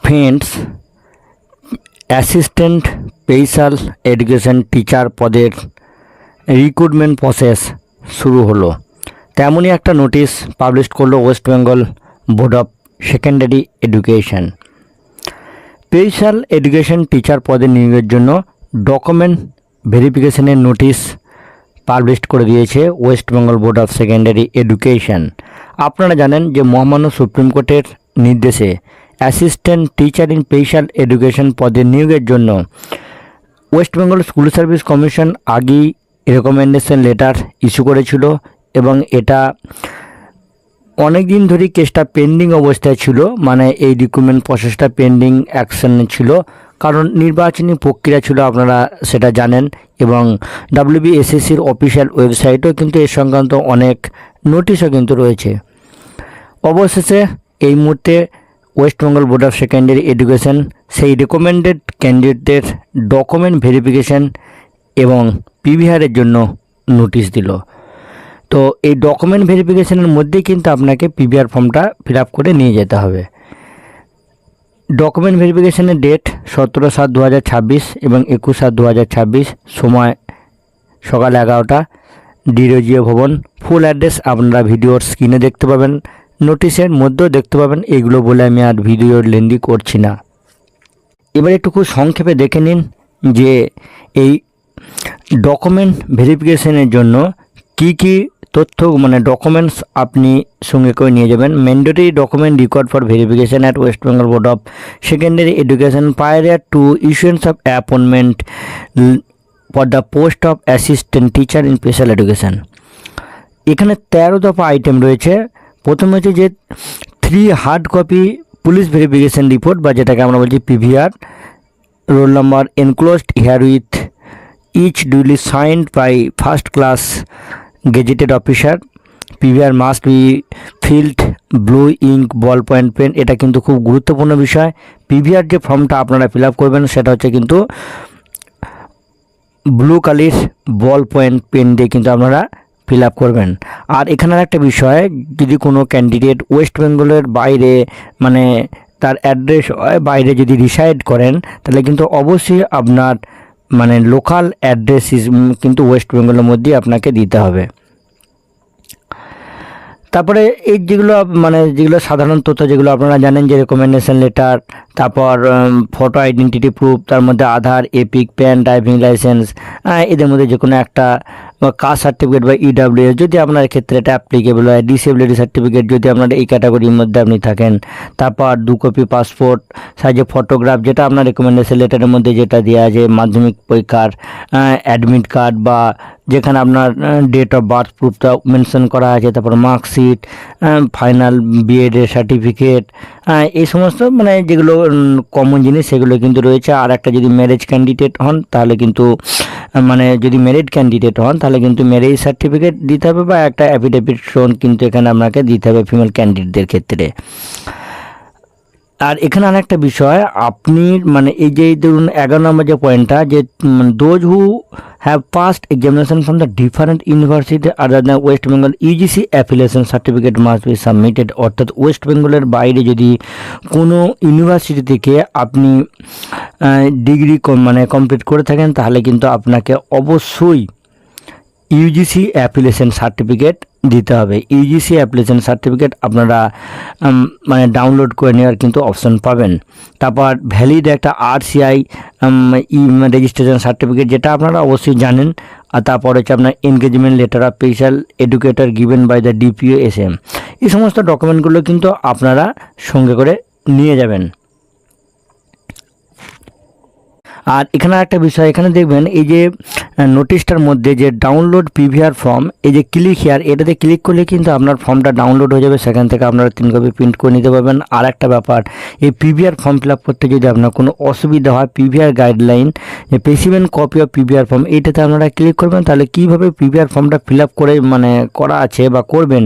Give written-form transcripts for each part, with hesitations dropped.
Friends, assistant special education teacher পদের recruitment process শুরু হলো। তেমনই একটা নোটিশ পাবলিশ করলো West Bengal board of secondary education. Special education teacher পদে নিয়োগের জন্য ডকুমেন্ট ভেরিফিকেশনের নোটিশ পাবলিশ করে দিয়েছে West Bengal board of secondary education. আপনারা জানেন যে মহামান্য সুপ্রিম কোর্টের নির্দেশে assistant teacher in special education পদে নিয়োগের জন্য West Bengal school service commission আগেই রেকমেন্ডেশন লেটার ইস্যু করেছিল এবং এটা অনেক দিন ধরেই কেসটা পেন্ডিং অবস্থায় ছিল, মানে এই রিক্রুটমেন্ট প্রসেসটা পেন্ডিং অ্যাকশনে ছিল, কারণ নির্বাচনী প্রক্রিয়া ছিল, আপনারা সেটা জানেন। এবং WBSSCর অফিসিয়াল ওয়েবসাইটেও কিন্তু এ সংক্রান্ত অনেক নোটিশও কিন্তু রয়েছে। অবশেষে এই মুহূর্তে West Bengal board of secondary education সেই রেকমেন্ডেড ক্যান্ডিডেটদের ডকুমেন্ট ভেরিফিকেশন এবং PVRের জন্য নোটিশ দিল। তো এই ডকুমেন্ট ভেরিফিকেশনের মধ্যেই কিন্তু আপনাকে PVR ফর্মটা ফিল আপ করে নিয়ে যেতে হবে। ডকুমেন্ট ভেরিফিকেশনের ডেট 17/7/2026 এবং 21/7/2026, সময় সকাল 11টা, ডিরোজিও ভবন। ফুল অ্যাড্রেস আপনারা ভিডিওর স্ক্রিনে দেখতে পাবেন, নোটিশের মধ্যেও দেখতে পাবেন। এগুলো বলে আমি আর ভিডিও লেন্দি করছি না। এবার একটু খুব সংক্ষেপে দেখে নিন যে এই ডকুমেন্ট ভেরিফিকেশনের জন্য কি কি তথ্য, মানে ডকুমেন্টস আপনি সঙ্গে করে নিয়ে যাবেন। Mandatory document required for verification at West Bengal board of secondary education prior to issuance of appointment for the post of assistant teacher in special education. এখানে 13 দফা আইটেম রয়েছে। প্রথমে হচ্ছে যে 3 hard copy police verification report, বা যেটাকে আমরা বলছি PVR, roll number enclosed here with each duly signed by first class gazetted officer. PVR must be filled blue ink ball point pen. এটা কিন্তু খুব গুরুত্বপূর্ণ বিষয়। PVR যে ফর্মটা আপনারা ফিল আপ করবেন সেটা হচ্ছে কিন্তু ব্লু কালির বল পয়েন্ট পেন দিয়ে কিন্তু আপনারা ফিল আপ করবেন। আর এখানের একটা বিষয়, যদি কোনো ক্যান্ডিডেট ওয়েস্ট বেঙ্গলের বাইরে, মানে তার অ্যাড্রেস বাইরে যদি রিসাইড করেন, তাহলে কিন্তু অবশ্যই আপনার মানে লোকাল অ্যাড্রেস কিন্তু ওয়েস্ট বেঙ্গলের মধ্যেই আপনাকে দিতে হবে। তারপরে এই যেগুলো মানে যেগুলো সাধারণ তথ্য, যেগুলো আপনারা জানেন, যে রেকমেন্ডেশন লেটার, তারপর ফটো আইডেন্টিটি প্রুফ, তার মধ্যে আধার, এপিক, প্যান, ড্রাইভিং লাইসেন্স, এদের মধ্যে যে কোনো একটা, কাস্ট সার্টিফিকেট বা EWS যদি আপনার ক্ষেত্রে এটা অ্যাপ্লিকেবল হয়, ডিসেবিলিটি সার্টিফিকেট যদি আপনার এই ক্যাটাগরির মধ্যে আপনি থাকেন, তারপর 2 কপি পাসপোর্ট সাইজের ফটোগ্রাফ, যেটা আপনার রেকমেন্ডেশন লেটারের মধ্যে যেটা দেওয়া আছে, মাধ্যমিক পরীক্ষার অ্যাডমিট কার্ড, বা যেখানে আপনার ডেট অফ বার্থ প্রুফটা মেনশন করা আছে, তারপর মার্কশিট, ফাইনাল বিএডের সার্টিফিকেট, এই সমস্ত মানে যেগুলো কমন জিনিস সেগুলো কিন্তু রয়েছে। আর একটা যদি ম্যারেজ ক্যান্ডিডেট হন তাহলে কিন্তু, মানে যদি ম্যারিড ক্যান্ডিডেট হন তাহলে কিন্তু ম্যারেজ সার্টিফিকেট দিতে হবে, বা একটা অ্যাফিডেভিট শোন কিন্তু এখানে আপনাকে দিতে হবে ফিমেল ক্যান্ডিডেটদের ক্ষেত্রে। আর এখানে আরেকটা বিষয়, আপনি মানে এই যে ধরুন 11 নম্বর যে পয়েন্টটা, যে those who have passed examination from the different university other than West Bengal UGC affiliation certificate must be submitted. অর্থাৎ ওয়েস্ট বেঙ্গলের বাইরে যদি কোনো ইউনিভার্সিটি থেকে আপনি ডিগ্রি মানে কমপ্লিট করে থাকেন, তাহলে কিন্তু আপনাকে অবশ্যই UGC অ্যাপ্লিকেশন সার্টিফিকেট দিতে হবে। UGC অ্যাপ্লিকেশন সার্টিফিকেট আপনারা মানে ডাউনলোড করে নেওয়ার কিন্তু অপশন পাবেন। তারপর ভ্যালিড একটা RCI রেজিস্ট্রেশন সার্টিফিকেট, যেটা আপনারা অবশ্যই জানেন। আর তারপর হচ্ছে আপনার engagement letter of special educator given by the DPO SM। এই সমস্ত ডকুমেন্টগুলো কিন্তু আপনারা সঙ্গে করে নিয়ে যাবেন। আর এখানে একটা বিষয়, এখানে দেখবেন এই যে নোটিশটার মধ্যে যে ডাউনলোড PVR ফর্ম, এই যে ক্লিক হিয়ার, এটাতে ক্লিক করলে কিন্তু আপনার ফর্মটা ডাউনলোড হয়ে যাবে। সেখান থেকে আপনারা 3 কপি প্রিন্ট করে নিতে পারবেন। আর একটা ব্যাপার, এই PVR ফর্ম ফিল আপ করতে যদি আপনার কোনো অসুবিধা হয়, PVR গাইডলাইন, যে specimen copy of PVR form, এইটাতে আপনারা ক্লিক করবেন। তাহলে কীভাবে PVR ফর্মটা ফিল আপ করে মানে করা আছে বা করবেন,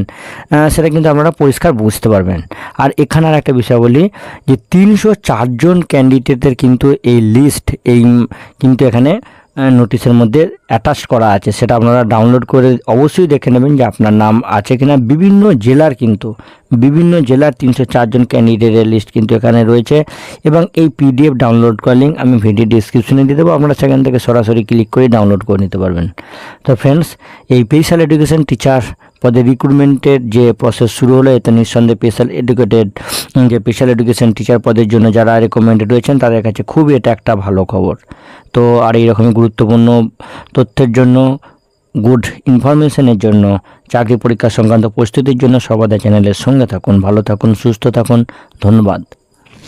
সেটা কিন্তু আপনারা পরিষ্কার বুঝতে পারবেন। আর এখানে আর একটা বিষয় বলি, যে 304 জন ক্যান্ডিডেটদের কিন্তু এই লিস্ট, এই কিন্তু এখানে নোটিশের মধ্যে অ্যাটাচ করা আছে, সেটা আপনারা ডাউনলোড করে অবশ্যই দেখে নেবেন যে আপনার নাম আছে কিনা। বিভিন্ন জেলার 304 জন ক্যান্ডিডেটের লিস্ট কিন্তু এখানে রয়েছে, এবং এই পিডিএফ ডাউনলোড করার লিঙ্ক আমি ভিডিও ডিসক্রিপশনে দিয়ে দেবো, আপনারা সেখান থেকে সরাসরি ক্লিক করে ডাউনলোড করে নিতে পারবেন। তো ফ্রেন্ডস, এই স্পেশাল এডুকেশন টিচার পদে রিক্রুটমেন্টের যে প্রসেস শুরু হলো, এতে নিঃসন্দেহে স্পেশাল এডুকেশন টিচার পদের জন্য যারা রেকমেন্ডেড রয়েছেন তাদের কাছে খুবই এটা একটা ভালো খবর। তো আর এইরকমই গুরুত্বপূর্ণ তথ্যের জন্য, গুড ইনফরমেশনের জন্য, চাকরি পরীক্ষা সংক্রান্ত প্রস্তুতির জন্য সর্বদা চ্যানেলের সঙ্গে থাকুন। ভালো থাকুন, সুস্থ থাকুন, ধন্যবাদ।